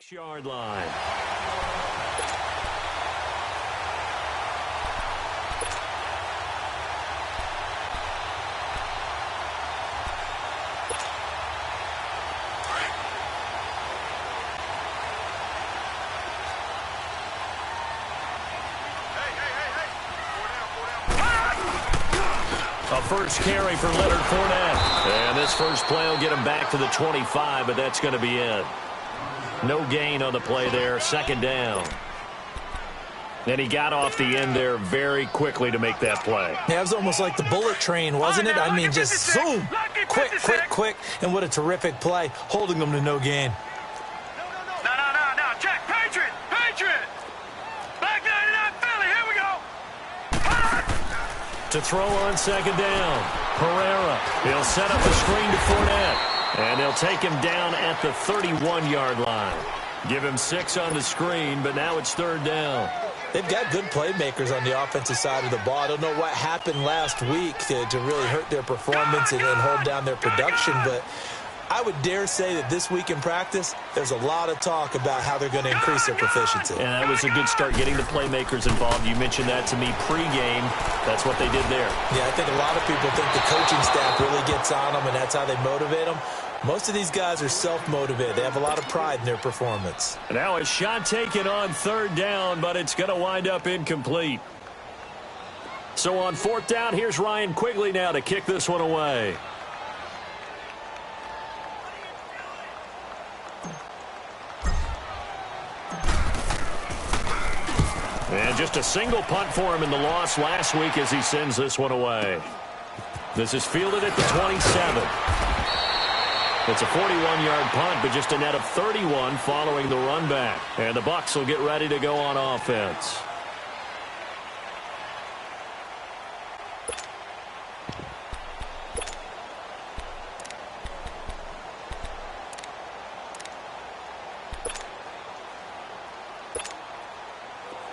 6-yard line. A first carry for Leonard Fournette. And this first play will get him back to the 25, but that's going to be it. No gain on the play there, second down. And he got off the end there very quickly to make that play. Yeah, it was almost like the bullet train, wasn't it? I mean, just zoom, quick, and what a terrific play, holding them to no gain. No, check, Patriot! Back 99 Philly, here we go! To throw on second down, Pereira. He'll set up a screen to Fournette. And they'll take him down at the 31-yard line. Give him 6 on the screen, but now it's third down. They've got good playmakers on the offensive side of the ball. I don't know what happened last week to really hurt their performance and hold down their production, but I would dare say that this week in practice, there's a lot of talk about how they're going to increase their proficiency. And that was a good start, getting the playmakers involved. You mentioned that to me pregame. That's what they did there. Yeah, I think a lot of people think the coaching staff really gets on them, and that's how they motivate them. Most of these guys are self-motivated. They have a lot of pride in their performance. Now a shot taken on third down, but it's going to wind up incomplete. So on fourth down, here's Ryan Quigley now to kick this one away. And just a single punt for him in the loss last week as he sends this one away. This is fielded at the 27. It's a 41-yard punt, but just a net of 31 following the run back. And the Bucs will get ready to go on offense.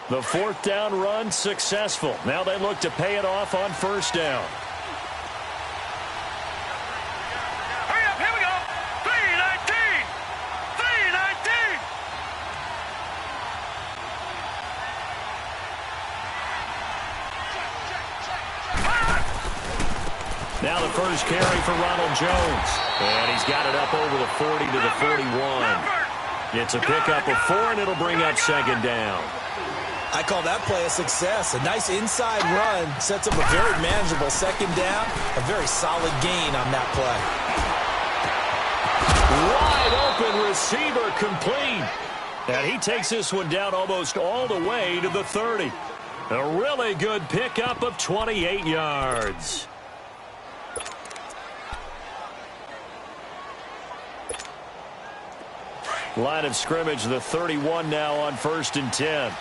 The fourth down run successful. Now they look to pay it off on first down. Hurry up, here we go. 319. Now the first carry for Ronald Jones. And he's got it up over the 40 to the 41. It's a pickup of 4, and it'll bring up second down. I call that play a success. A nice inside run sets up a very manageable second down. A very solid gain on that play. Wide open receiver complete. And he takes this one down almost all the way to the 30. A really good pickup of 28 yards. Line of scrimmage, the 31 now on 1st and 10.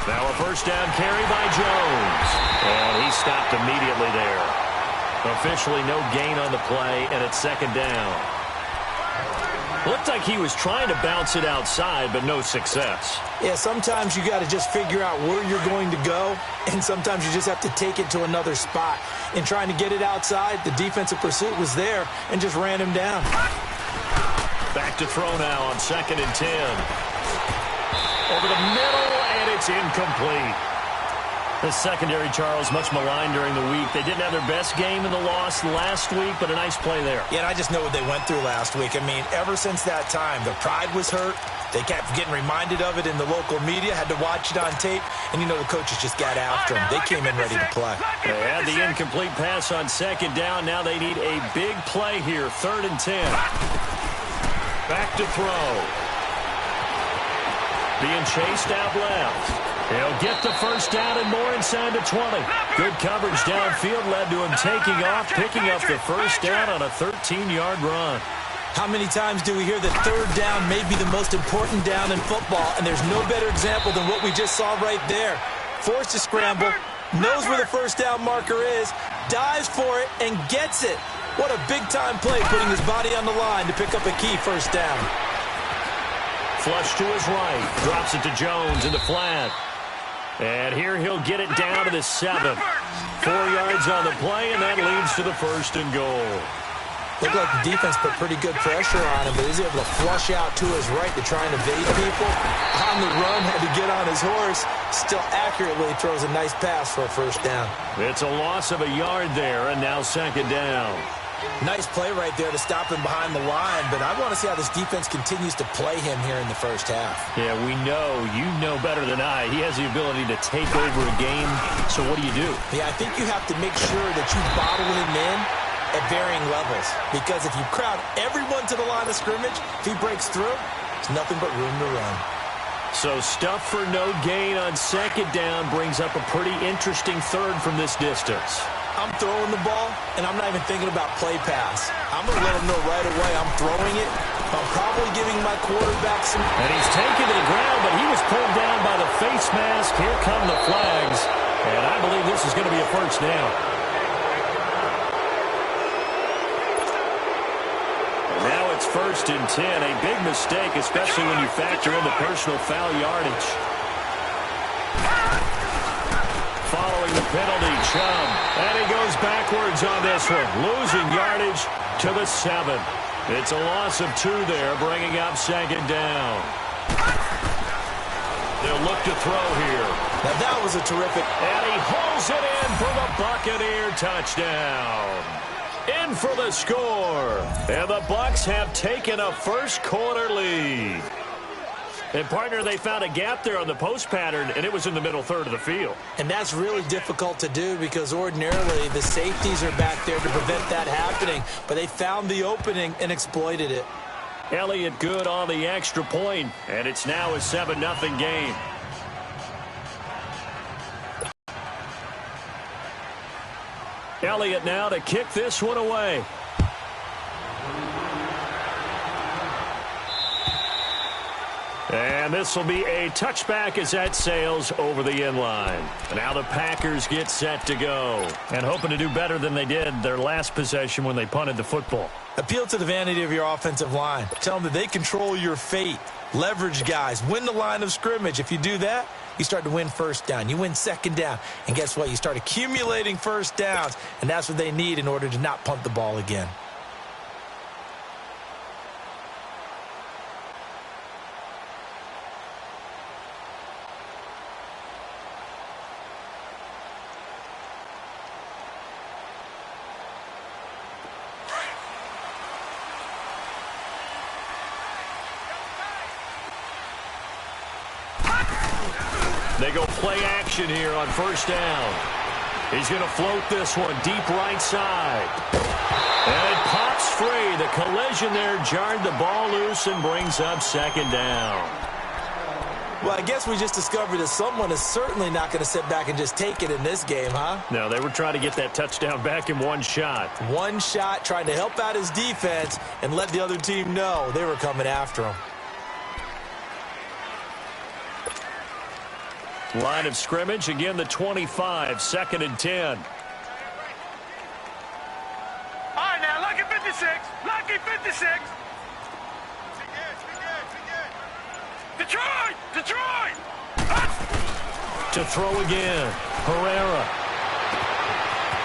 Now a first down carry by Jones. And he stopped immediately there. Officially no gain on the play, and it's second down. Looked like he was trying to bounce it outside, but no success. Yeah, sometimes you got to just figure out where you're going to go, and sometimes you just have to take it to another spot. In trying to get it outside, the defensive pursuit was there and just ran him down. Back to throw now on 2nd and 10. Over the middle, and it's incomplete. The secondary, Charles, much maligned during the week. They didn't have their best game in the loss last week, but a nice play there. Yeah, and I just know what they went through last week. I mean, ever since that time, the pride was hurt. They kept getting reminded of it in the local media, had to watch it on tape, and, you know, the coaches just got after them. They came in ready to play. They had the incomplete pass on second down. Now they need a big play here, 3rd and 10. Back to throw. Being chased out left. He'll get the first down and more inside the 20. Good coverage downfield led to him taking off, picking up the first down on a 13-yard run. How many times do we hear that third down may be the most important down in football, and there's no better example than what we just saw right there. Forced to scramble, knows where the first down marker is, dives for it, and gets it. What a big-time play, putting his body on the line to pick up a key first down. Flush to his right, drops it to Jones in the flat. And here he'll get it down to the 7. 4 yards on the play, and that leads to the 1st and goal. Looked like the defense put pretty good pressure on him, but he's able to flush out to his right to try and evade people. On the run, had to get on his horse. Still accurately throws a nice pass for a 1st down. It's a loss of a yard there, and now 2nd down. Nice play right there to stop him behind the line, but I want to see how this defense continues to play him here in the 1st half. Yeah, you know better than I. He has the ability to take over a game, so what do you do? Yeah, I think you have to make sure that you bottle him in at varying levels, because if you crowd everyone to the line of scrimmage, if he breaks through, there's nothing but room to run. So stuff for no gain on 2nd down brings up a pretty interesting 3rd from this distance. I'm throwing the ball, and I'm not even thinking about play pass. I'm going to let him know right away I'm throwing it. I'm probably giving my quarterback some... And he's taken to the ground, but he was pulled down by the face mask. Here come the flags, and I believe this is going to be a 1st down. Now it's 1st and 10. A big mistake, especially when you factor in the personal foul yardage. Following the penalty, Chubb. And he goes backwards on this one. Losing yardage to the 7. It's a loss of 2 there, bringing up 2nd down. They'll look to throw here. Now that was a terrific... And he hauls it in for the Buccaneer touchdown. In for the score. And the Bucs have taken a 1st quarter lead. And, partner, they found a gap there on the post pattern, and it was in the middle 3rd of the field. And that's really difficult to do because ordinarily the safeties are back there to prevent that happening. But they found the opening and exploited it. Elliott good on the extra point, and it's now a 7-0 game. Elliott now to kick this one away. And this will be a touchback as that sails over the end line. Now the Packers get set to go. And hoping to do better than they did their last possession when they punted the football. Appeal to the vanity of your offensive line. Tell them that they control your fate. Leverage guys. Win the line of scrimmage. If you do that, you start to win 1st down. You win 2nd down. And guess what? You start accumulating 1st downs. And that's what they need in order to not punt the ball again. They go play action here on 1st down. He's going to float this one deep right side. And it pops free. The collision there jarred the ball loose and brings up 2nd down. Well, I guess we just discovered that someone is certainly not going to sit back and just take it in this game, huh? No, they were trying to get that touchdown back in one shot. One shot, trying to help out his defense and let the other team know they were coming after him. Line of scrimmage, again the 25, 2nd and 10. All right, now, lucky 56. Lucky 56. Detroit! Detroit! To throw again, Herrera.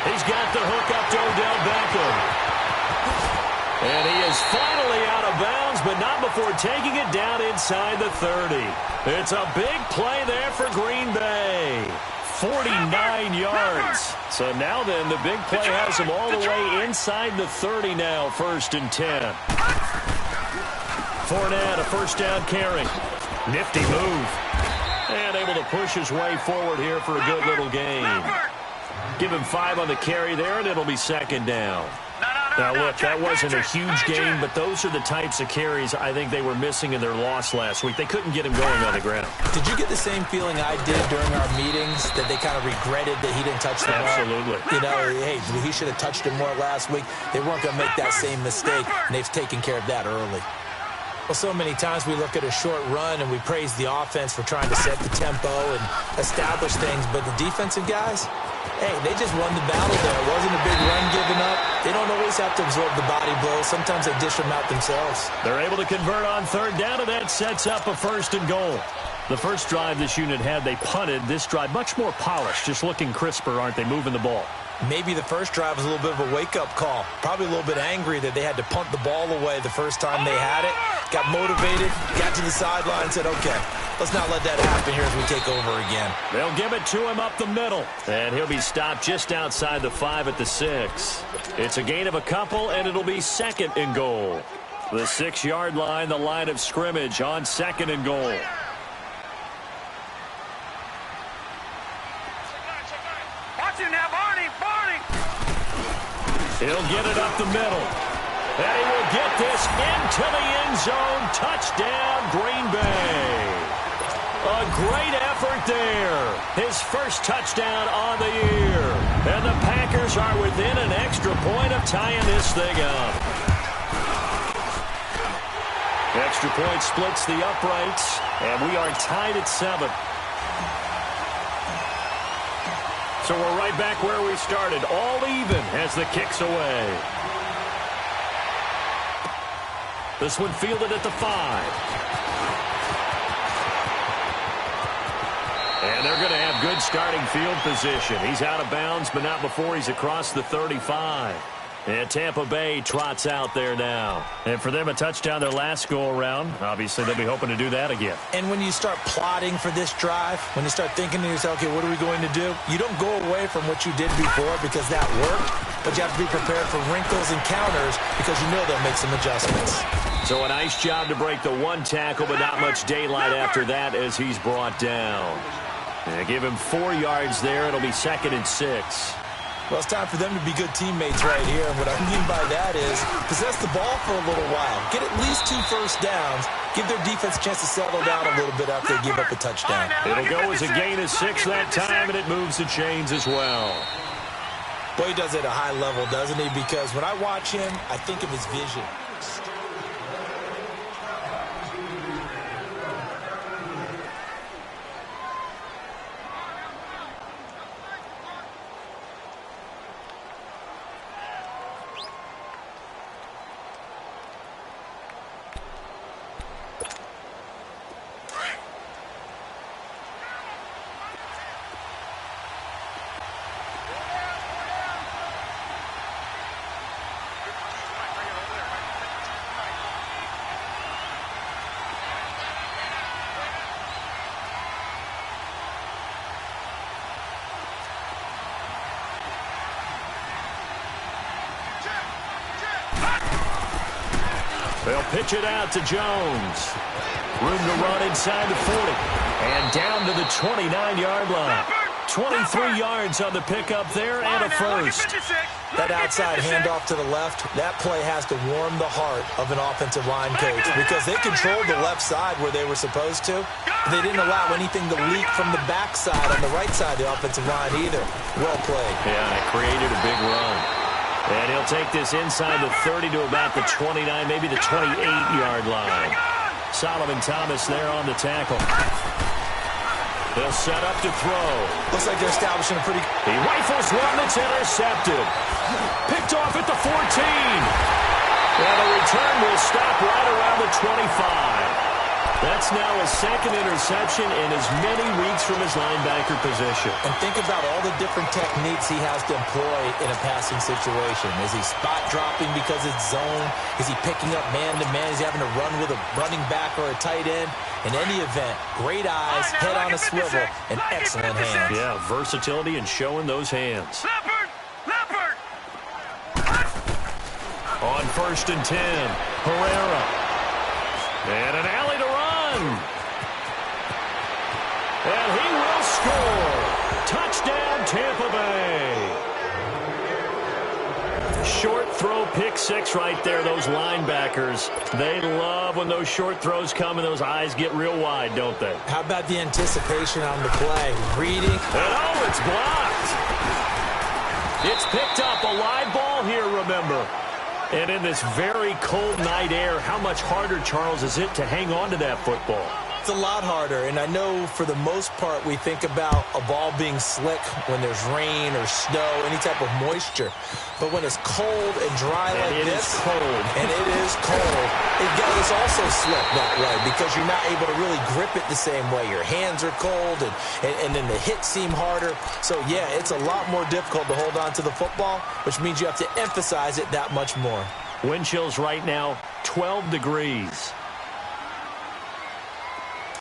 He's got the hook up to Odell Beckham. And he is finally out of bounds, but not before taking it down inside the 30. It's a big play there for Green Bay. 49 yards. So now then, the big play has him all the way inside the 30 now, 1st and 10. Fournette, a 1st down carry. Nifty move. And able to push his way forward here for a good little gain. Give him 5 on the carry there, and it'll be 2nd down. Now, look, that wasn't a huge gain, but those are the types of carries I think they were missing in their loss last week. They couldn't get him going on the ground. Did you get the same feeling I did during our meetings, that they kind of regretted that he didn't touch the ball? Absolutely. You know, hey, he should have touched it more last week. They weren't going to make that same mistake, and they've taken care of that early. Well, so many times we look at a short run and we praise the offense for trying to set the tempo and establish things, but the defensive guys, hey, they just won the battle there. It wasn't a big run given up. They don't always always have to absorb the body blows. Sometimes they dish them out themselves. They're able to convert on third down, and that sets up a first and goal. The first drive this unit had, they punted. This drive, much more polished, just looking crisper, aren't they, moving the ball? Maybe the first drive was a little bit of a wake-up call. Probably a little bit angry that they had to punt the ball away the first time they had it. Got motivated, got to the sideline, said, okay, let's not let that happen here as we take over again. They'll give it to him up the middle. And he'll be stopped just outside the 5 at the 6. It's a gain of a couple, and it'll be second and goal. The 6-yard line, the line of scrimmage on second and goal. Watch it now, Barney. He'll get it up the middle. And he will get this into the end zone. Touchdown, Green Bay. A great effort there. His first touchdown on the year. And the Packers are within an extra point of tying this thing up. Extra point splits the uprights, and we are tied at 7. So we're right back where we started, all even as the kick's away. This one fielded at the 5. And they're going to have good starting field position. He's out of bounds, but not before he's across the 35. And Tampa Bay trots out there now. And for them, a touchdown their last go-around. Obviously, they'll be hoping to do that again. And when you start plotting for this drive, when you start thinking to yourself, okay, what are we going to do? You don't go away from what you did before because that worked, but you have to be prepared for wrinkles and counters because you know they'll make some adjustments. So a nice job to break the one tackle, but not much daylight after that as he's brought down. And give him 4 yards there. It'll be second and 6. Well, it's time for them to be good teammates right here. And what I mean by that is possess the ball for a little while. Get at least 2 first downs. Give their defense a chance to settle down a little bit after they give up a touchdown. It'll go as a gain of 6 that time, and it moves the chains as well. Boy, he does it at a high level, doesn't he? Because when I watch him, I think of his vision. They'll pitch it out to Jones. Room to run inside the 40. And down to the 29-yard line. 23 yards on the pickup there and a first. That outside handoff to the left, that play has to warm the heart of an offensive line coach because they controlled the left side where they were supposed to. They didn't allow anything to leak from the backside on the right side of the offensive line either. Well played. Yeah, it created a big run. And he'll take this inside the 30 to about the 29, maybe the 28-yard line. Solomon Thomas there on the tackle. They'll set up to throw. Looks like they're establishing a pretty... He rifles one that's intercepted. Picked off at the 14. And the return will stop right around the 25. That's now a second interception in as many weeks from his linebacker position. And think about all the different techniques he has to employ in a passing situation. Is he spot dropping because it's zone? Is he picking up man-to-man? Is he having to run with a running back or a tight end? In any event, great eyes, head on a swivel, and excellent hands. Yeah, versatility and showing those hands. Leopard! On 1st and 10, Herrera. And an alley to run. And he will score. Touchdown, Tampa Bay. Short throw, pick 6 right there. Those linebackers, they love when those short throws come and those eyes get real wide, don't they? How about the anticipation on the play? Reading. And oh, it's blocked. It's picked up. A live ball here, remember. And in this very cold night air, how much harder, Charles, is it to hang on to that football? It's a lot harder, and I know for the most part we think about a ball being slick when there's rain or snow, any type of moisture. But when it's cold and dry like this, and it is cold, it gets also slick that way because you're not able to really grip it the same way. Your hands are cold, and then the hits seem harder. So, yeah, it's a lot more difficult to hold on to the football, which means you have to emphasize it that much more. Wind chills right now, 12 degrees.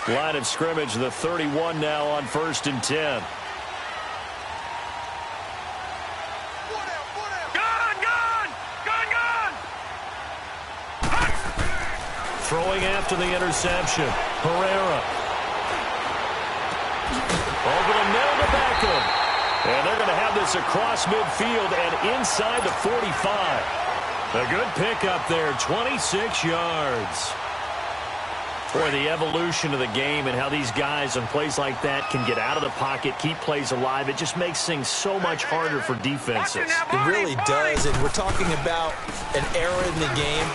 Line of scrimmage, the 31 now on 1st and 10. Throwing after the interception. Herrera. Over the middle to Beckham. And they're going to have this across midfield and inside the 45. A good pickup there, 26 yards. Boy, the evolution of the game and how these guys on plays like that can get out of the pocket, keep plays alive, it just makes things so much harder for defenses. It really does, and we're talking about an era in the game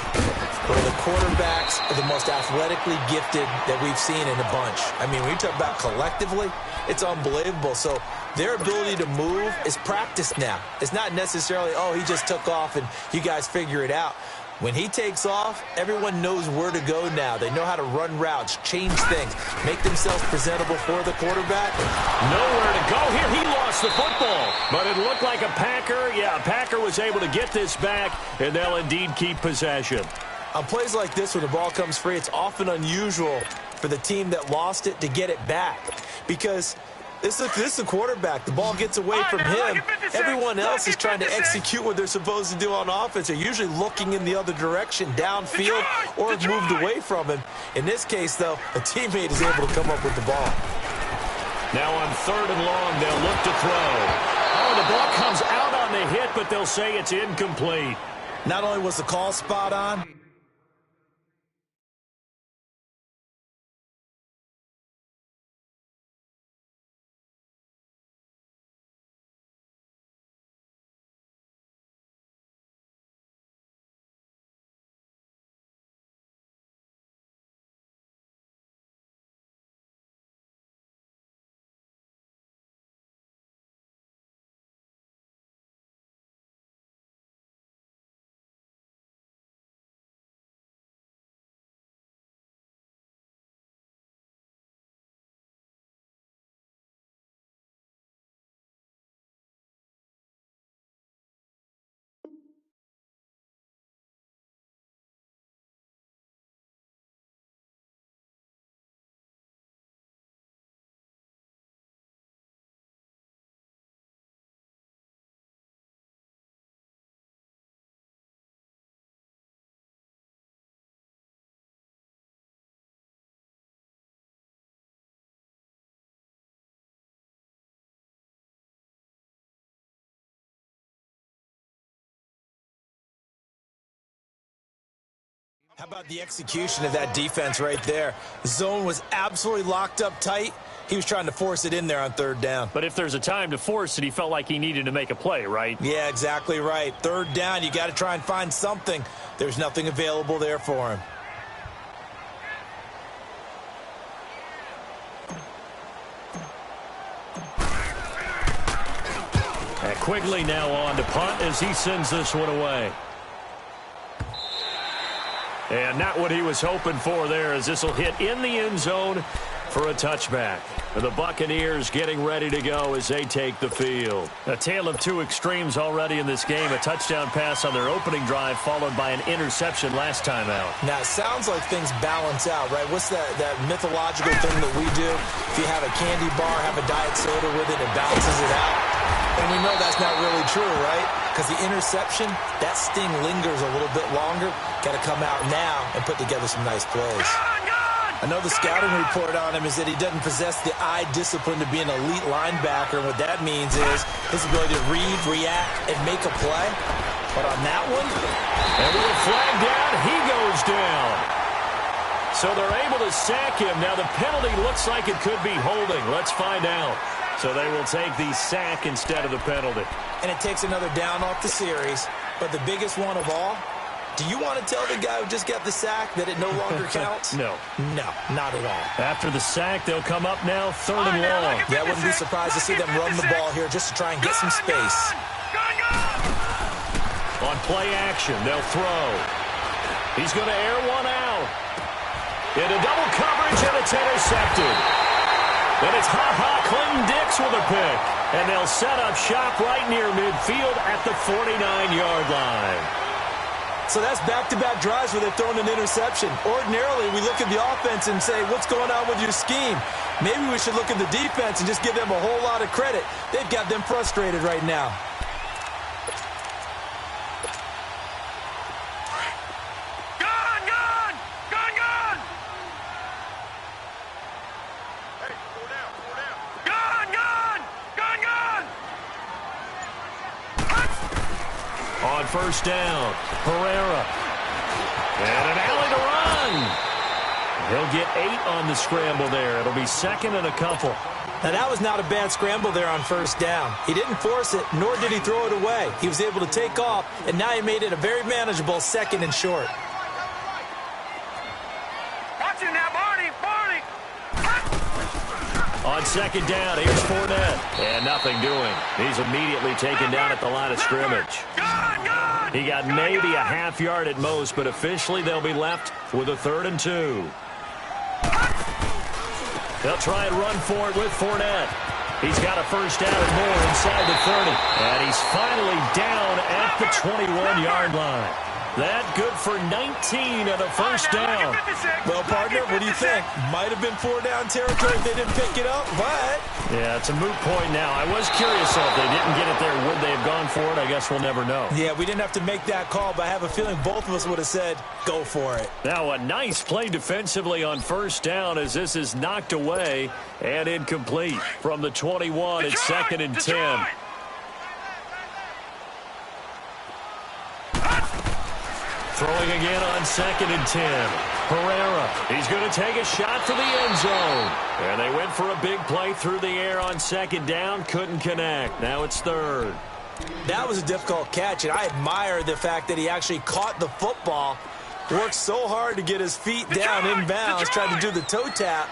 where the quarterbacks are the most athletically gifted that we've seen in a bunch. I mean, when you talk about collectively, it's unbelievable. So their ability to move is practiced now. It's not necessarily, oh, he just took off and you guys figure it out. When he takes off, everyone knows where to go now. They know how to run routes, change things, make themselves presentable for the quarterback. Nowhere to go here. He lost the football, but it looked like a Packer. Yeah, a Packer was able to get this back, and they'll indeed keep possession. On plays like this, when the ball comes free, it's often unusual for the team that lost it to get it back because this is the quarterback. The ball gets away from him. Everyone else is trying to execute what they're supposed to do on offense. They're usually looking in the other direction, downfield, or have moved away from him. In this case, though, a teammate is able to come up with the ball. Now on 3rd and long, they'll look to throw. Oh, the ball comes out on the hit, but they'll say it's incomplete. Not only was the call spot on, how about the execution of that defense right there? The zone was absolutely locked up tight. He was trying to force it in there on 3rd down. But if there's a time to force it, he felt like he needed to make a play, right? Yeah, exactly right. 3rd down, you got to try and find something. There's nothing available there for him. And Quigley now on to punt as he sends this one away. And not what he was hoping for there, as this will hit in the end zone for a touchback. The Buccaneers getting ready to go as they take the field. A tale of two extremes already in this game. A touchdown pass on their opening drive followed by an interception last time out. Now, it sounds like things balance out, right? What's that mythological thing that we do? If you have a candy bar, have a diet soda with it, it balances it out. And we know that's not really true, right? Because the interception, that sting lingers a little bit longer. Got to come out now and put together some nice plays. I know the scouting report on him is that he doesn't possess the eye discipline to be an elite linebacker. And what that means is his ability to read, react, and make a play. But on that one, and with a flag down, he goes down. So they're able to sack him. Now the penalty looks like it could be holding. Let's find out. So they will take the sack instead of the penalty. And it takes another down off the series. But the biggest one of all, Do you want to tell the guy who just got the sack that it no longer counts? No. No, not at all. After the sack, they'll come up now 3rd and long. Yeah, I wouldn't be surprised to see them run the ball here just to try and get some space. On play action, they'll throw. He's going to air one out. Into double coverage, and it's intercepted. And it's Clinton-Dix with a pick. And they'll set up shop right near midfield at the 49-yard line. So that's back-to-back drives where they're throwing an interception. Ordinarily, we look at the offense and say, what's going on with your scheme? Maybe we should look at the defense and just give them a whole lot of credit. They've got them frustrated right now. On first down, Herrera. And an alley to run. He'll get 8 on the scramble there. It'll be 2nd and a couple. Now, that was not a bad scramble there on first down. He didn't force it, nor did he throw it away. He was able to take off, and now he made it a very manageable 2nd and short. Watch him now, Barney. On 2nd down, here's Fournette. And nothing doing. He's immediately taken down at the line of scrimmage. He got maybe a half yard at most, but officially they'll be left with a 3rd and 2. They'll try and run for it with Fournette. He's got a first down and more inside the 30. And he's finally down at the 21-yard line. That good for 19 of the first down. Well, partner, what do you think? Might have been 4-down territory if they didn't pick it up, but... Yeah, it's a moot point now. I was curious, though, if they didn't get it there, would they have gone for it? I guess we'll never know. Yeah, we didn't have to make that call, but I have a feeling both of us would have said, go for it. Now, a nice play defensively on first down as this is knocked away and incomplete. From the 21, it's 2nd and 10. Throwing again on 2nd and 10. Herrera, he's going to take a shot for the end zone. And they went for a big play through the air on 2nd down. Couldn't connect. Now it's 3rd. That was a difficult catch, and I admire the fact that he actually caught the football, worked so hard to get his feet down inbounds, tried to do the toe tap.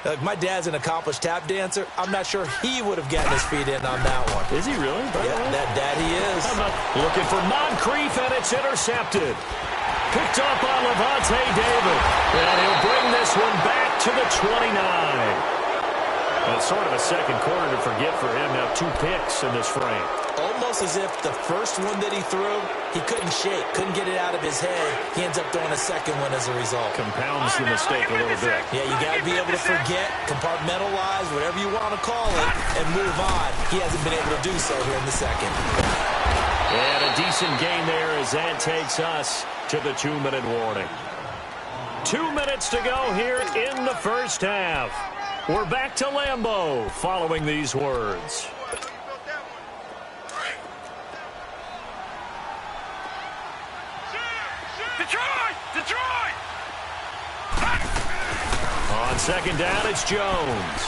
Like, my dad's an accomplished tap dancer. I'm not sure he would have gotten his feet in on that one. Is he really? Yeah, that he is. Looking for Moncrief, and it's intercepted. Picked up on Levante David. And he'll bring this one back to the 29. It's sort of a second quarter to forget for him. Now 2 picks in this frame. Almost as if the first one that he threw, he couldn't shake, couldn't get it out of his head. He ends up throwing a second one as a result. Compounds the mistake a little bit. Yeah, you got to be able to forget, compartmentalize, whatever you want to call it, and move on. He hasn't been able to do so here in the second. And a decent gain there as that takes us to the 2-minute warning. 2 minutes to go here in the first half. We're back to Lambeau following these words. Detroit! On 2nd down, it's Jones.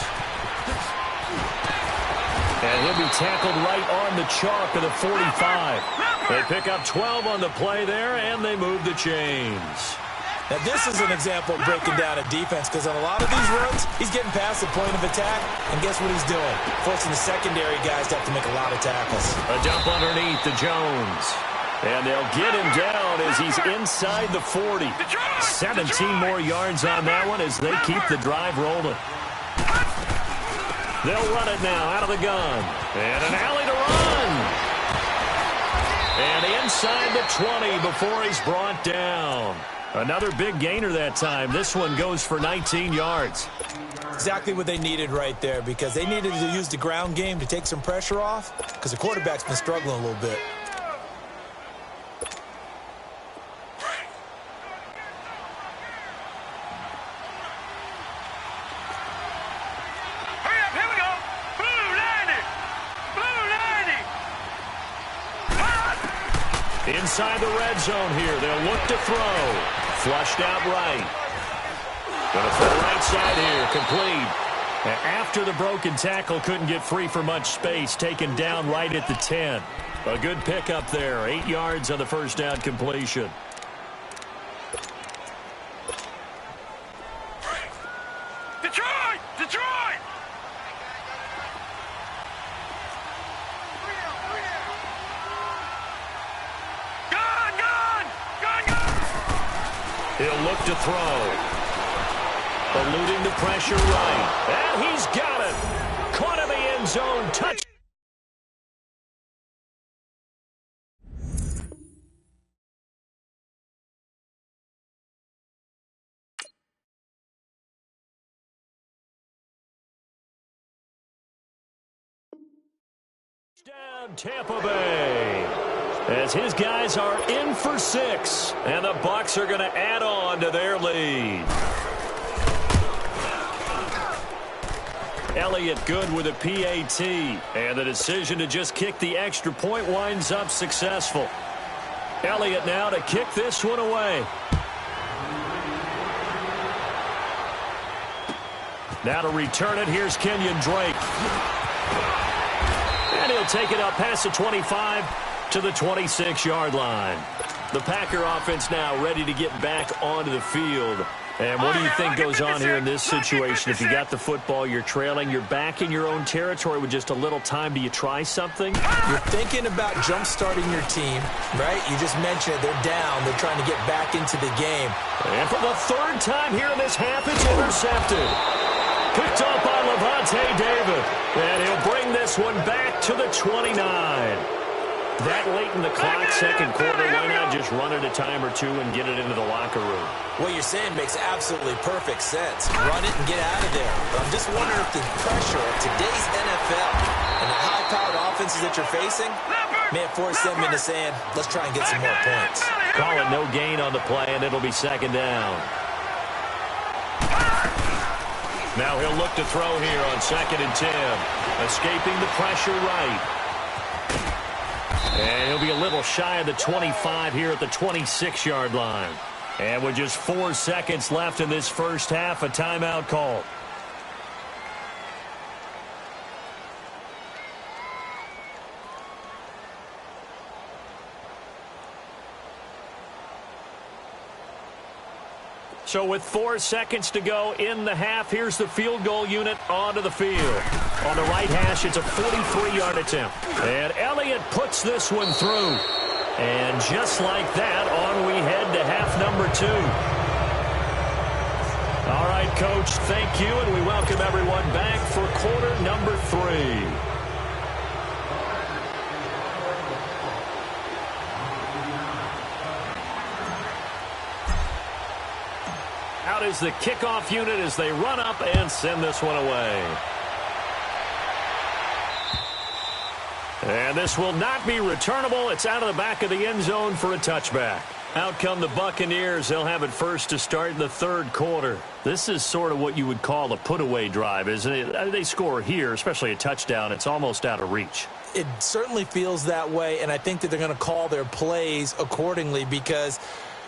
And he'll be tackled right on the chalk of the 45. They pick up 12 on the play there, and they move the chains. Now, this is an example of breaking down a defense, because on a lot of these runs, he's getting past the point of attack, and guess what he's doing? Forcing the secondary guys to have to make a lot of tackles. A dump underneath to Jones. And they'll get him down as he's inside the 40. 17 more yards on that one as they keep the drive rolling. They'll run it now out of the gun. And an alley to run. And inside the 20 before he's brought down. Another big gainer that time. This one goes for 19 yards. Exactly what they needed right there, because they needed to use the ground game to take some pressure off, because the quarterback's been struggling a little bit. Inside the red zone here. They'll look to throw. Flushed out right. Going to throw right side here. Complete. After the broken tackle, couldn't get free for much space. Taken down right at the 10. A good pickup there. 8 yards on the first down completion. He'll look to throw. Eluding the pressure right. And he's got it. Caught in the end zone. Touch. Down Tampa Bay. As his guys are in for 6. And the Bucs are going to add on to their lead. Elliott good with a PAT. And the decision to just kick the extra point winds up successful. Elliott now to kick this one away. Now to return it, here's Kenyon Drake. And he'll take it up past the 25 to the 26-yard line. The Packer offense now ready to get back onto the field. And what do you think goes on here in this situation? If you got the football, you're trailing, you're back in your own territory with just a little time. Do you try something? You're thinking about jump-starting your team, right? You just mentioned it. They're down. They're trying to get back into the game. And for the third time here in this half, it's intercepted. Picked up by Levante David. And he'll bring this one back to the 29. That late in the clock, second quarter, why not just run it a time or two and get it into the locker room? What you're saying makes absolutely perfect sense. Run it and get out of there. But I'm just wondering if the pressure of today's NFL and the high-powered offenses that you're facing may have forced them into saying, let's try and get some more points. Call it no gain on the play, and it'll be second down. Now he'll look to throw here on 2nd and 10. Escaping the pressure right. And he'll be a little shy of the 25 here at the 26-yard line. And with just 4 seconds left in this first half, a timeout called. So with 4 seconds to go in the half, here's the field goal unit onto the field. On the right hash, it's a 43-yard attempt. And Elliott puts this one through. And just like that, on we head to half number 2. All right, Coach, thank you, and we welcome everyone back for quarter number 3. Out is the kickoff unit as they run up and send this one away. And this will not be returnable. It's out of the back of the end zone for a touchback. Out come the Buccaneers. They'll have it first to start in the third quarter. This is sort of what you would call a put-away drive, isn't it? They score here, especially a touchdown. It's almost out of reach. It certainly feels that way, and I think that they're going to call their plays accordingly because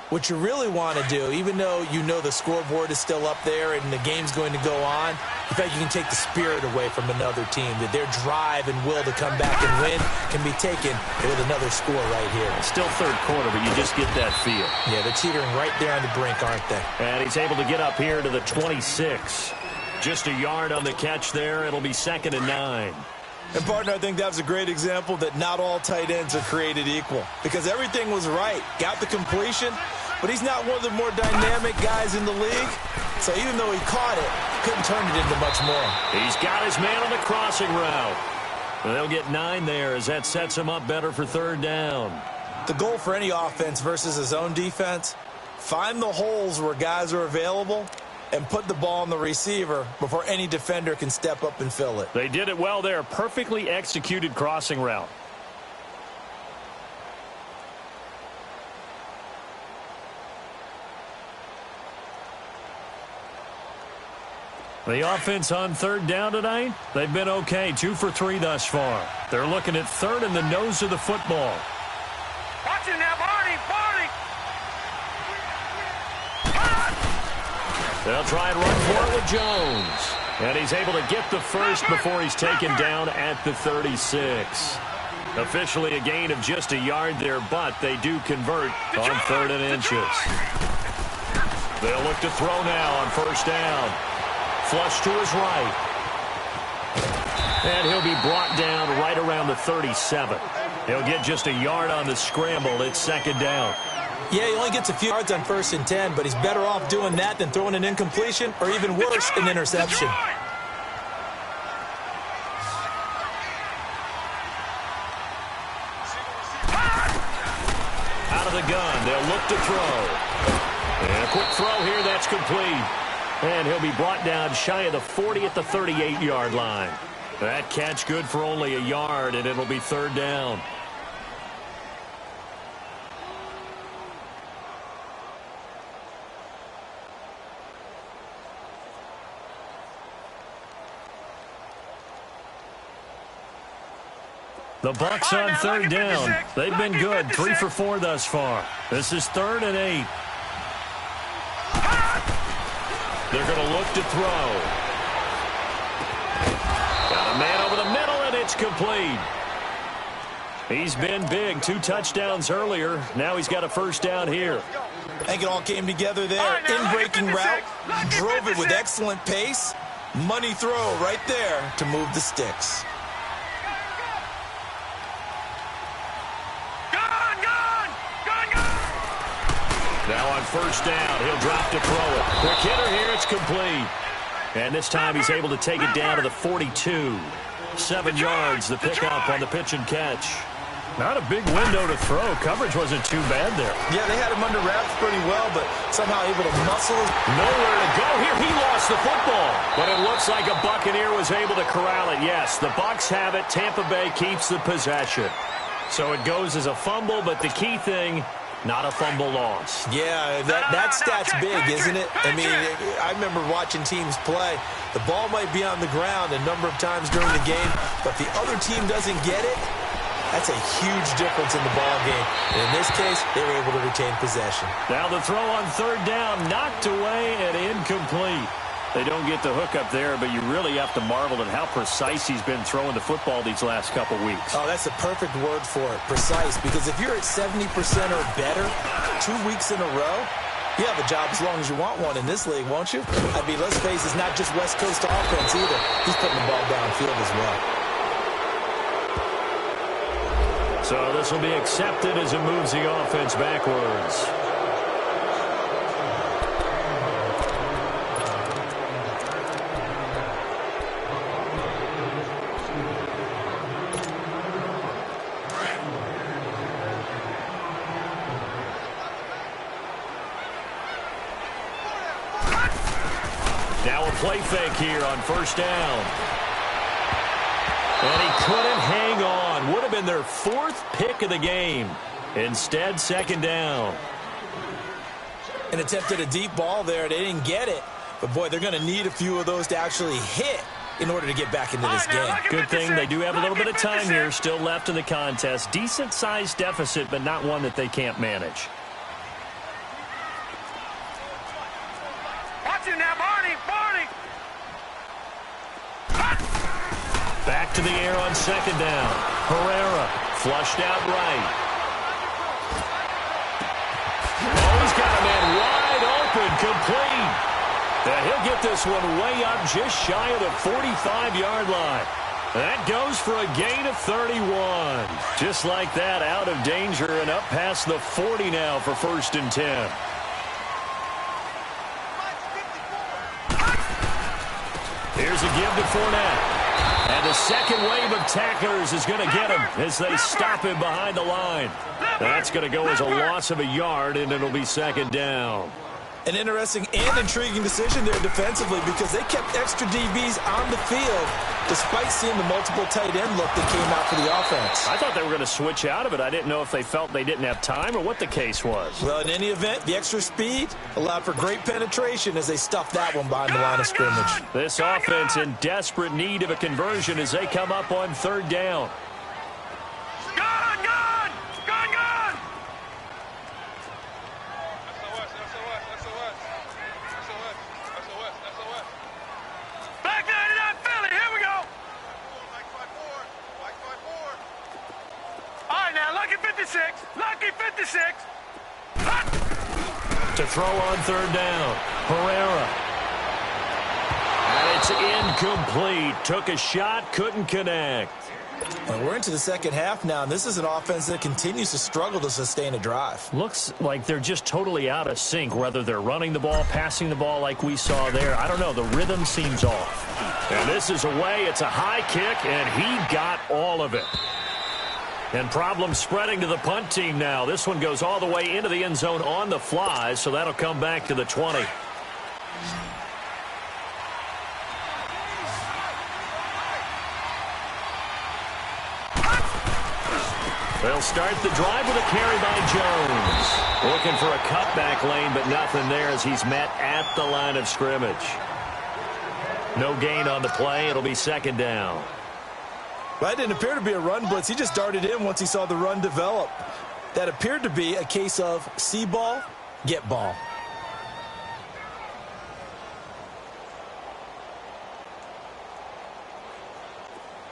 what you really want to do, even though you know the scoreboard is still up there and the game's going to go on, in fact, you can take the spirit away from another team, that their drive and will to come back and win can be taken with another score right here. Still third quarter, but you just get that feel. Yeah, they're teetering right there on the brink, aren't they? And he's able to get up here to the 26. Just a yard on the catch there. It'll be 2nd and 9. And, partner, I think that was a great example that not all tight ends are created equal because everything was right. Got the completion, but he's not one of the more dynamic guys in the league. So even though he caught it, couldn't turn it into much more. He's got his man on the crossing route. They'll get 9 there as that sets him up better for third down. The goal for any offense versus his own defense, find the holes where guys are available and put the ball on the receiver before any defender can step up and fill it. They did it well there. Perfectly executed crossing route. The offense on third down tonight, they've been okay. 2 for 3 thus far. They're looking at third in the nose of the football. Watch it now, Barney. They'll try and run for it with Jones. And he's able to get the first before he's taken down at the 36. Officially a gain of just a yard there, but they do convert on 3rd and inches. They'll look to throw now on first down. Flush to his right. And he'll be brought down right around the 37. He'll get just a yard on the scramble. It's second down. Yeah, he only gets a few yards on 1st and 10, but he's better off doing that than throwing an incompletion or even worse, an interception. Out of the gun, they'll look to throw. And a quick throw here, that's complete. And he'll be brought down shy of the 40 at the 38-yard line. That catch good for only a yard, and it'll be third down. The Bucs on third down. They've been good, 3 for 4 thus far. This is 3rd and 8. They're going to look to throw. Got a man over the middle, and it's complete. He's been big, 2 touchdowns earlier. Now he's got a first down here. I think it all came together there. In-breaking route, drove it with excellent pace. Money throw right there to move the sticks. Now on first down, he'll drop to throw it. Quick hitter here, it's complete. And this time he's able to take it down to the 42. 7 yards, the pickup on the pitch and catch. Not a big window to throw. Coverage wasn't too bad there. Yeah, they had him under wraps pretty well, but somehow able to muscle. Nowhere to go here. He lost the football. But it looks like a Buccaneer was able to corral it. Yes, the Bucs have it. Tampa Bay keeps the possession. So it goes as a fumble, but the key thing, not a fumble loss. Yeah, that stat's big, isn't it? I mean, I remember watching teams play. The ball might be on the ground a number of times during the game, but the other team doesn't get it. That's a huge difference in the ball game. And in this case, they were able to retain possession. Now the throw on third down, knocked away and incomplete. They don't get the hook up there, but you really have to marvel at how precise he's been throwing the football these last couple weeks. Oh, that's a perfect word for it, precise, because if you're at 70% or better 2 weeks in a row, you have a job as long as you want one in this league, won't you? I mean, let's face it, it's not just West Coast offense either. He's putting the ball downfield as well. So this will be accepted as it moves the offense backwards. Now a play fake here on first down. And he couldn't hang on. Would have been their 4th pick of the game. Instead, second down. And attempted a deep ball there. They didn't get it. But, boy, they're going to need a few of those to actually hit in order to get back into this game. Good thing they do have a little bit of time here still left in the contest. Decent-sized deficit, but not one that they can't manage. Watch him now, Barney! Barney! Back to the air on second down. Herrera flushed out right. Oh, he's got a man wide open, complete. And he'll get this one way up just shy of the 45-yard line. That goes for a gain of 31. Just like that, out of danger and up past the 40 now for 1st and 10. Here's a give to Fournette. And the second wave of tacklers is going to get him as they stop him behind the line. That's going to go as a loss of a yard, and it'll be second down. An interesting and intriguing decision there defensively because they kept extra DBs on the field despite seeing the multiple tight end look that came out for the offense. I thought they were going to switch out of it. I didn't know if they felt they didn't have time or what the case was. Well, in any event, the extra speed allowed for great penetration as they stuffed that one behind the line of scrimmage. This offense in desperate need of a conversion as they come up on third down. Gone! Gone! Gone! Gone! Back 99 Philly, here we go! All right, now, lucky 56. Lucky 56. To throw on third down. Herrera. And it's incomplete. Took a shot, couldn't connect. Well, we're into the second half now, and this is an offense that continues to struggle to sustain a drive. Looks like they're just totally out of sync, whether they're running the ball, passing the ball like we saw there. I don't know. The rhythm seems off. And this is away. It's a high kick, and he got all of it. And problems spreading to the punt team now. This one goes all the way into the end zone on the fly, so that'll come back to the 20. They'll start the drive with a carry by Jones. Looking for a cutback lane, but nothing there as he's met at the line of scrimmage. No gain on the play. It'll be second down. Well, that didn't appear to be a run blitz. He just darted in once he saw the run develop. That appeared to be a case of see ball, get ball.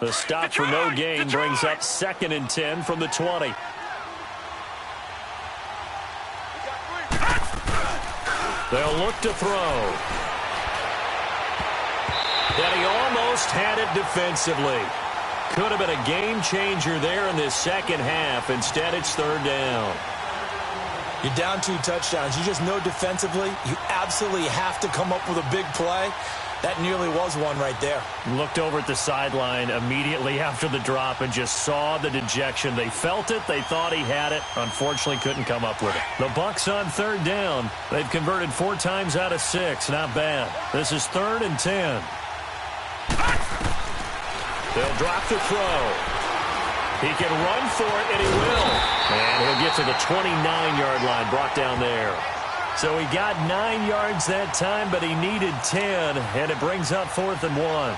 The stop for no gain brings up 2nd and 10 from the 20. They'll look to throw. And he almost had it defensively. Could have been a game changer there in this second half. Instead, it's 3rd down. You're down 2 touchdowns. You just know defensively you absolutely have to come up with a big play. That nearly was one right there. Looked over at the sideline immediately after the drop and just saw the dejection. They felt it. They thought he had it. Unfortunately, couldn't come up with it. The Bucs on 3rd down. They've converted 4 times out of 6. Not bad. This is 3rd and 10. They'll drop the throw. He can run for it, and he will. And he'll get to the 29-yard line, brought down there. So he got 9 yards that time, but he needed 10, and it brings up 4th and 1.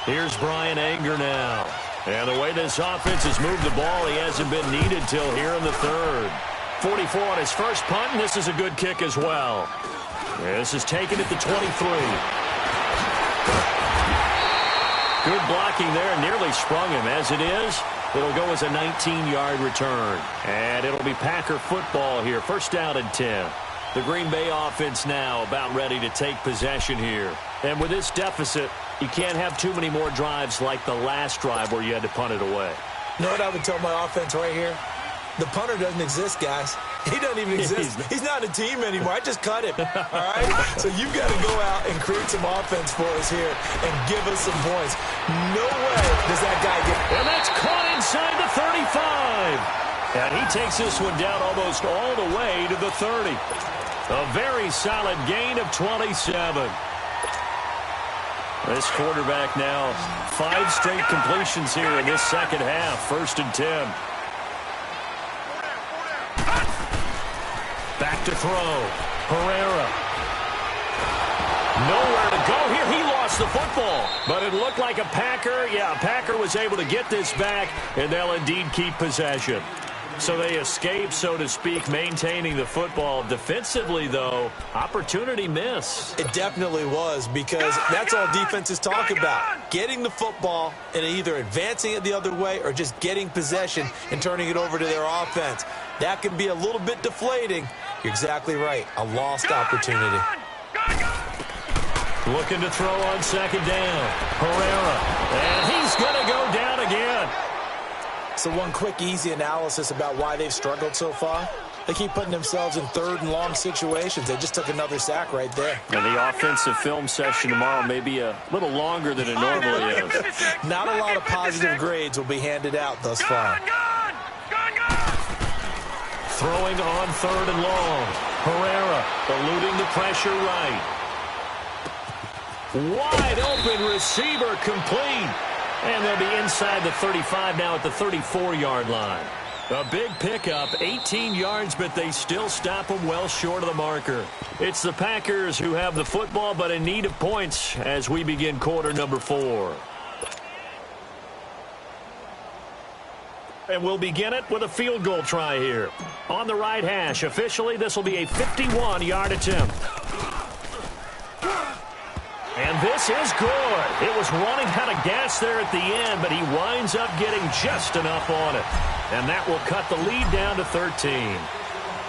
Here's Brian Anger now. And the way this offense has moved the ball, he hasn't been needed till here in the 3rd. 44 on his first punt, and this is a good kick as well. This is taken at the 23. Good blocking there, nearly sprung him. As it is, it'll go as a 19-yard return. And it'll be Packer football here. 1st down and 10. The Green Bay offense now about ready to take possession here. And with this deficit, you can't have too many more drives like the last drive where you had to punt it away. You know what I would tell my offense right here? The punter doesn't exist, guys. He doesn't even exist. He's not a team anymore. I just cut him. All right? So you've got to go out and create some offense for us here and give us some points. No way does that guy get... And that's caught inside the 35. And he takes this one down almost all the way to the 30. A very solid gain of 27. This quarterback now 5 straight completions here in this second half. 1st and 10. Back to throw. Herrera. Nowhere to go here. He lost the football. But it looked like a Packer. Yeah, Packer was able to get this back, and they'll indeed keep possession. So they escape, so to speak, maintaining the football. Defensively, though, opportunity miss. It definitely was, because that's all defenses talk about. Getting the football and either advancing it the other way or just getting possession and turning it over to their offense. That can be a little bit deflating. You're exactly right. A lost opportunity. Looking to throw on 2nd down. Herrera. And he's going to go down again. So one quick, easy analysis about why they've struggled so far. They keep putting themselves in 3rd and long situations. They just took another sack right there. And the offensive film session tomorrow may be a little longer than it normally is. Not a lot of positive grades will be handed out thus far. Throwing on 3rd and long. Herrera eluding the pressure right. Wide open receiver complete. And they'll be inside the 35 now at the 34-yard line. A big pickup, 18 yards, but they still stop them well short of the marker. It's the Packers who have the football, but in need of points as we begin quarter number 4. And we'll begin it with a field goal try here. On the right hash, officially, this will be a 51-yard attempt. And this is good. It was running out of gas there at the end, but he winds up getting just enough on it. And that will cut the lead down to 13.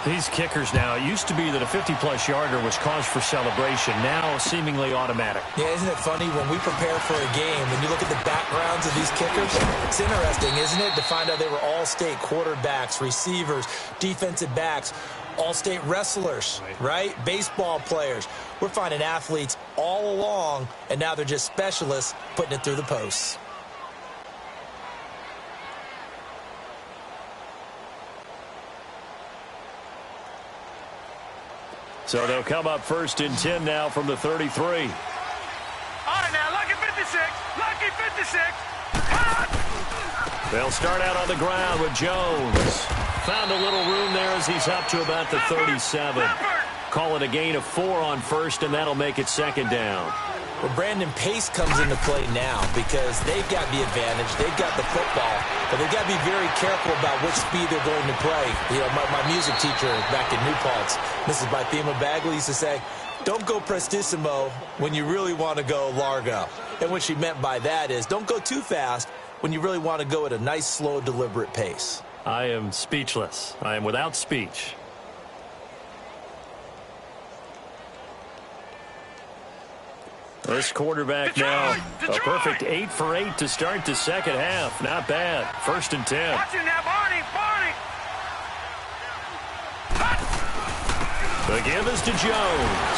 These kickers now, it used to be that a 50-plus yarder was cause for celebration. Now seemingly automatic. Yeah, isn't it funny when we prepare for a game, when you look at the backgrounds of these kickers, it's interesting, isn't it, to find out they were all-state quarterbacks, receivers, defensive backs, all-state wrestlers, right? Baseball players. We're finding athletes all along, and now they're just specialists putting it through the posts. So they'll come up 1st and 10 now from the 33. All right, now, lucky 56. Lucky 56. They'll start out on the ground with Jones. Found a little room there as he's up to about the 37. Call it a gain of 4 on 1st, and that'll make it 2nd down. Well, Brandon, pace comes into play now because they've got the advantage. They've got the football, but they've got to be very careful about which speed they're going to play. You know, my music teacher back in New Paltz, Mrs. Bythema Bagley, used to say, don't go prestissimo when you really want to go largo. And what she meant by that is don't go too fast when you really want to go at a nice, slow, deliberate pace. I am speechless. I am without speech. This quarterback now, a perfect 8 for 8 to start the second half. Not bad. 1st and 10. Watch him now, Barney. The give is to Jones.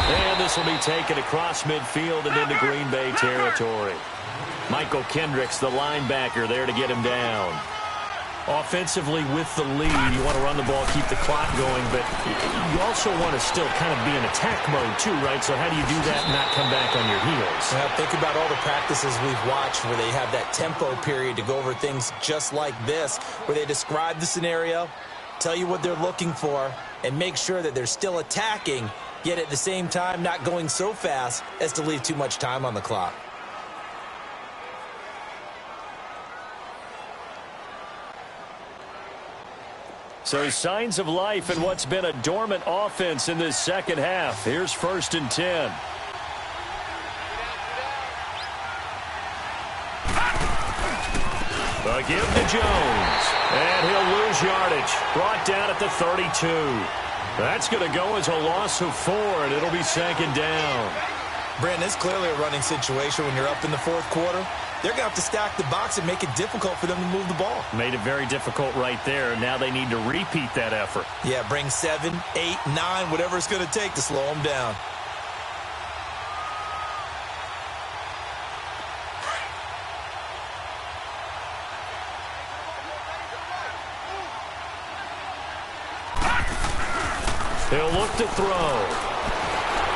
And this will be taken across midfield and into Green Bay territory. Michael Kendricks, the linebacker, there to get him down. Offensively with the lead, you want to run the ball, keep the clock going, but you also want to still kind of be in attack mode too, right? So how do you do that and not come back on your heels? Well, think about all the practices we've watched where they have that tempo period to go over things just like this, where they describe the scenario, tell you what they're looking for, and make sure that they're still attacking, yet at the same time not going so fast as to leave too much time on the clock. So signs of life in what's been a dormant offense in this second half. Here's 1st and 10. The give to Jones. And he'll lose yardage. Brought down at the 32. That's going to go as a loss of 4, and it'll be 2nd down. Brandon, it's clearly a running situation when you're up in the 4th quarter. They're going to have to stack the box and make it difficult for them to move the ball. Made it very difficult right there. Now they need to repeat that effort. Yeah, bring 7, 8, 9, whatever it's going to take to slow them down. He'll look to throw.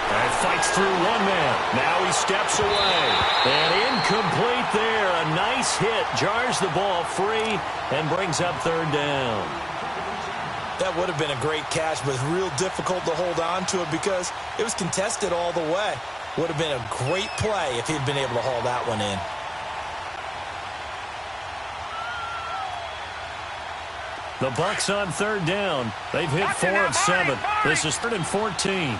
And fights through one man. Now he steps away. And incomplete there. A nice hit. Jars the ball free and brings up 3rd down. That would have been a great catch, but it's real difficult to hold on to it because it was contested all the way. Would have been a great play if he'd been able to haul that one in. The Bucs on 3rd down. They've hit 4 of 7. This is 3rd and 14.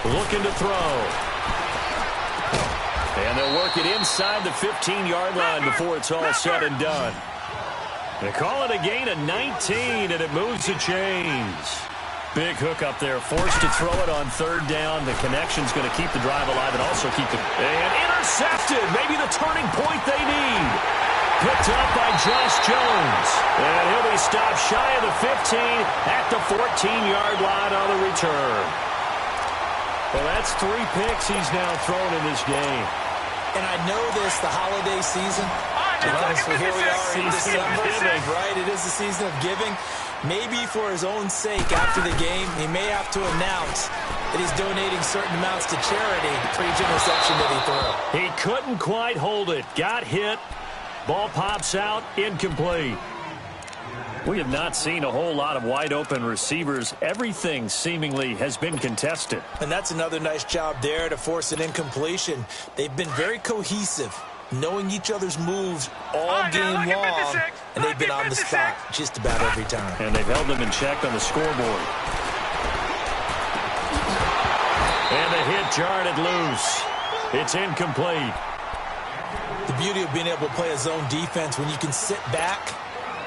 Looking to throw. And they'll work it inside the 15-yard line before it's all said and done. They call it a gain of 19, and it moves the chains. Big hook up there, forced to throw it on 3rd down. The connection's going to keep the drive alive and also keep the... And intercepted! Maybe the turning point they need. Picked up by Josh Jones. And he'll be stopped shy of the 15 at the 14-yard line on the return. Well, that's 3 picks he's now thrown in this game. And I know this, the holiday season, because here we are in December, right? It is the season of giving. Maybe for his own sake after the game, he may have to announce that he's donating certain amounts to charity for each interception that he threw. He couldn't quite hold it. Got hit. Ball pops out. Incomplete. We have not seen a whole lot of wide-open receivers. Everything seemingly has been contested. And that's another nice job there to force an incompletion. They've been very cohesive, knowing each other's moves all game long, and they've been on the spot just about every time. And they've held them in check on the scoreboard. And the hit jarred it loose. It's incomplete. The beauty of being able to play a zone defense when you can sit back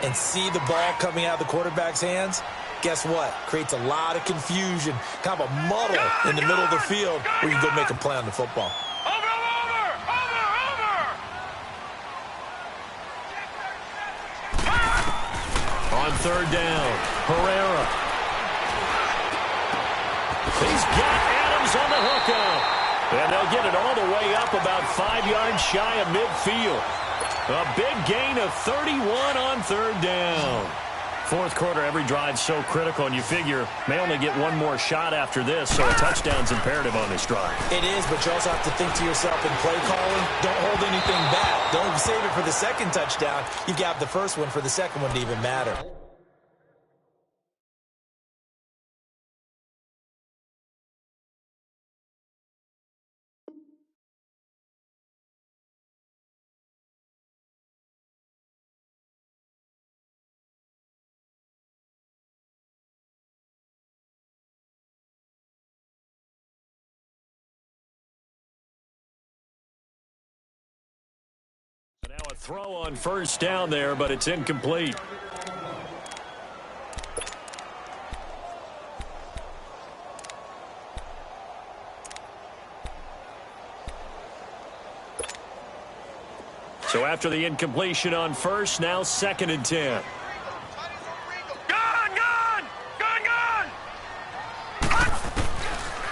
and see the ball coming out of the quarterback's hands, guess what? Creates a lot of confusion, kind of a muddle in the middle of the field where you can go make a play on the football. On third down, Herrera. He's got Adams on the hookup. And they'll get it all the way up about 5 yards shy of midfield. A big gain of 31 on third down. Fourth quarter, every drive's so critical, and you figure may only get one more shot after this, so a touchdown's imperative on this drive. It is, but you also have to think to yourself in play calling, don't hold anything back. Don't save it for the second touchdown. You've got the first one for the second one to even matter. Now a throw on first down there, but it's incomplete. So after the incompletion on first, now 2nd and 10.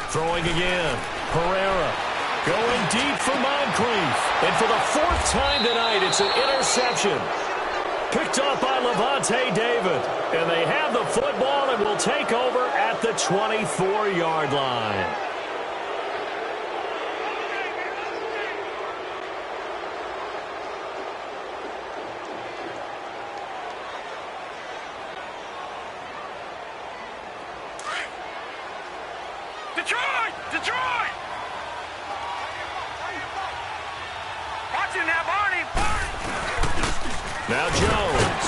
Throwing again. Herrera going deep for Moncrief. And for the 4th time tonight, it's an interception. Picked up by Levante David. And they have the football and will take over at the 24-yard line. Detroit! Watch him now, Barney! Now Jones.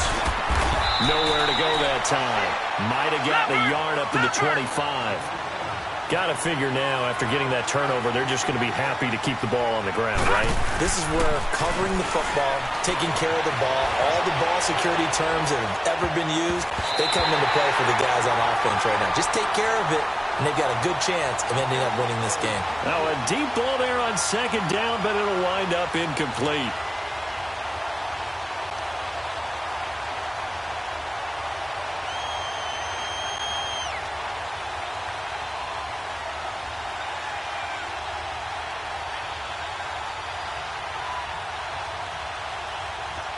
Nowhere to go that time. Might have gotten a yard up to the 25. Got to figure now, after getting that turnover, they're just going to be happy to keep the ball on the ground, right? This is where covering the football, taking care of the ball, all the ball security terms that have ever been used, they come into play for the guys on offense right now. Just take care of it, and they've got a good chance of ending up winning this game. Now a deep ball there on 2nd down, but it'll wind up incomplete.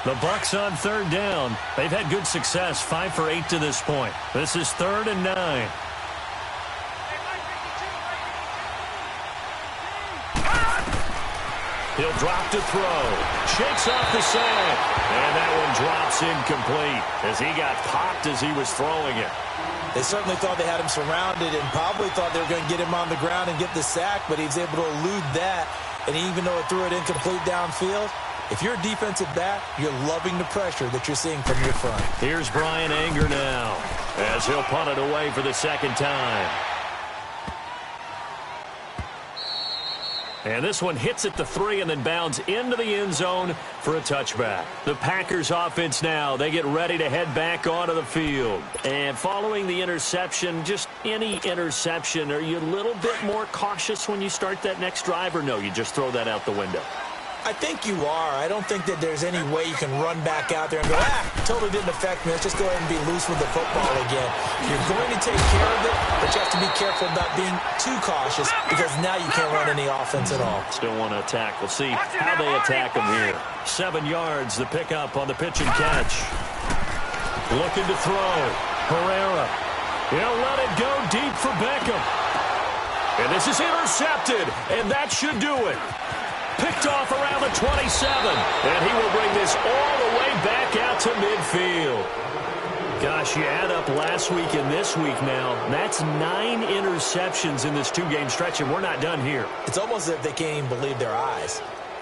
The Bucs on 3rd down. They've had good success, 5 for 8 to this point. This is 3rd and 9. He'll drop to throw. Shakes off the sack. And that one drops incomplete as he got popped as he was throwing it. They certainly thought they had him surrounded and probably thought they were going to get him on the ground and get the sack, but he was able to elude that. And even though it threw it incomplete downfield, if you're a defensive back, you're loving the pressure that you're seeing from your front. Here's Brian Anger now as he'll punt it away for the 2nd time. And this one hits at the 3 and then bounds into the end zone for a touchback. The Packers offense now, they get ready to head back onto the field. And following the interception, just any interception, are you a little bit more cautious when you start that next drive, or no, you just throw that out the window? I think you are. I don't think that there's any way you can run back out there and go, totally didn't affect me. Let's just go ahead and be loose with the football again. You're going to take care of it, but you have to be careful about being too cautious because now you can't run any offense at all. Still want to attack. We'll see how they attack them here. 7 yards, the pickup on the pitch and catch. Looking to throw. Herrera. He'll let it go deep for Beckham. And this is intercepted, and that should do it. Picked off around the 27, and he will bring this all the way back out to midfield. Gosh, you add up last week and this week now, that's 9 interceptions in this 2-game stretch, and we're not done here. It's almost as if they can't even believe their eyes.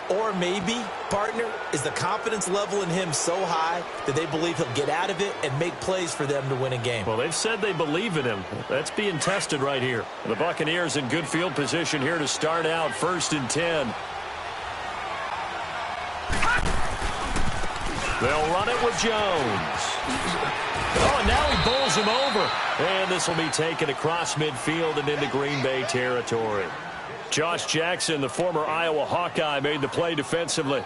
Or maybe, partner, is the confidence level in him so high that they believe he'll get out of it and make plays for them to win a game. Well, they've said they believe in him. That's being tested right here. The Buccaneers in good field position here to start out 1st and 10. They'll run it with Jones. Oh, and now he bowls him over. And this will be taken across midfield and into Green Bay territory. Josh Jackson, the former Iowa Hawkeye, made the play defensively.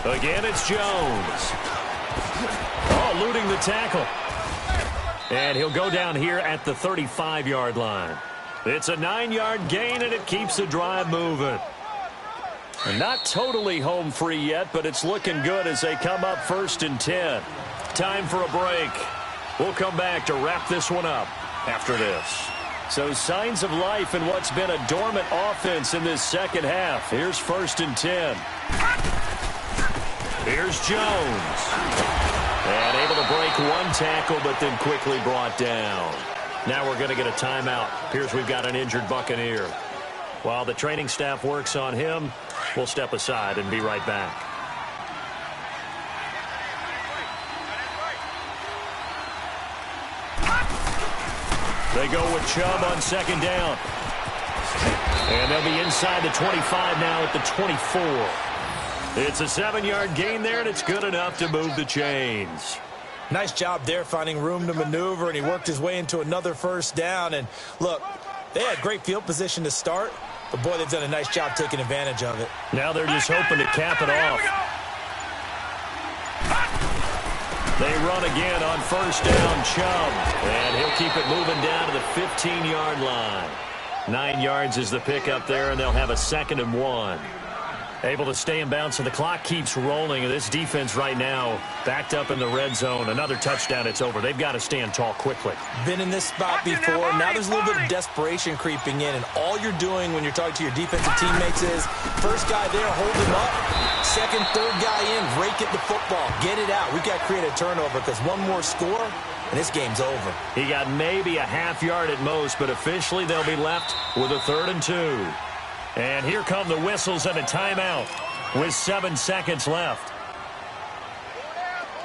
Again, it's Jones. Oh, eluding the tackle. And he'll go down here at the 35-yard line. It's a 9-yard gain, and it keeps the drive moving. And not totally home free yet, but it's looking good as they come up 1st and 10. Time for a break. We'll come back to wrap this one up after this. So signs of life in what's been a dormant offense in this second half. Here's 1st and 10. Here's Jones. And able to break one tackle, but then quickly brought down. Now we're going to get a timeout. Appears we've got an injured Buccaneer. While the training staff works on him, we'll step aside and be right back. They go with Chubb on 2nd down. And they'll be inside the 25 now at the 24. It's a 7-yard gain there, and it's good enough to move the chains. Nice job there finding room to maneuver, and he worked his way into another 1st down. And look, they had great field position to start, but boy, they've done a nice job taking advantage of it. Now they're just hoping to cap it off. They run again on 1st down, Chubb, and he'll keep it moving down to the 15-yard line. 9 yards is the pickup there, and they'll have a 2nd and 1. Able to stay in bounds, so the clock keeps rolling. And this defense right now backed up in the red zone. Another touchdown, it's over. They've got to stand tall quickly. Been in this spot before. Now there's a little bit of desperation creeping in. And all you're doing when you're talking to your defensive teammates is, first guy there, hold him up. 2nd, 3rd guy in, rake at the football. Get it out. We've got to create a turnover because one more score, and this game's over. He got maybe a half-yard at most, but officially they'll be left with a 3rd and 2. And here come the whistles and a timeout with 7 seconds left.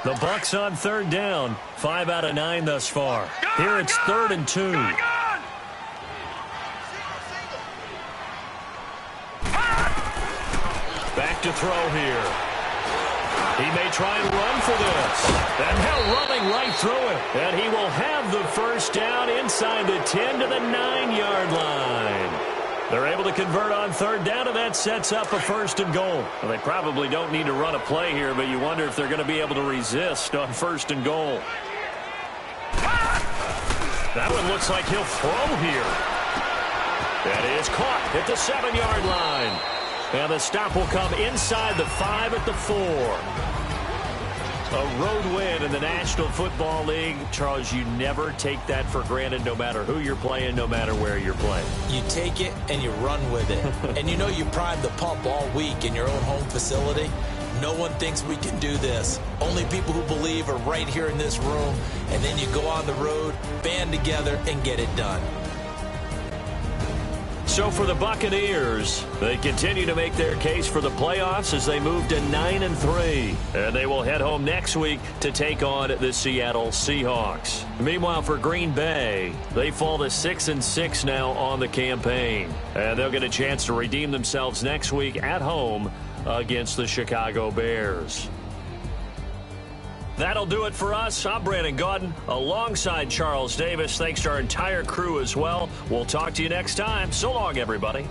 The Bucs on 3rd down, 5 out of 9 thus far. Here it's 3rd and 2. Back to throw here. He may try and run for this. And now running right through it. And he will have the 1st down inside the 10 to the 9-yard line. They're able to convert on 3rd down, and that sets up a 1st and goal. Well, they probably don't need to run a play here, but you wonder if they're going to be able to resist on 1st and goal. That one looks like he'll throw here. That is caught at the 7-yard line. And the stop will come inside the 5 at the 4. A road win in the National Football League. Charles, you never take that for granted no matter who you're playing, no matter where you're playing. You take it and you run with it. And you know you prime the pump all week in your own home facility. No one thinks we can do this. Only people who believe are right here in this room. And then you go on the road, band together, and get it done. So for the Buccaneers, they continue to make their case for the playoffs as they move to 9-3. And they will head home next week to take on the Seattle Seahawks. Meanwhile, for Green Bay, they fall to 6-6 now on the campaign. And they'll get a chance to redeem themselves next week at home against the Chicago Bears. That'll do it for us. I'm Brandon Gaudin alongside Charles Davis. Thanks to our entire crew as well. We'll talk to you next time. So long, everybody.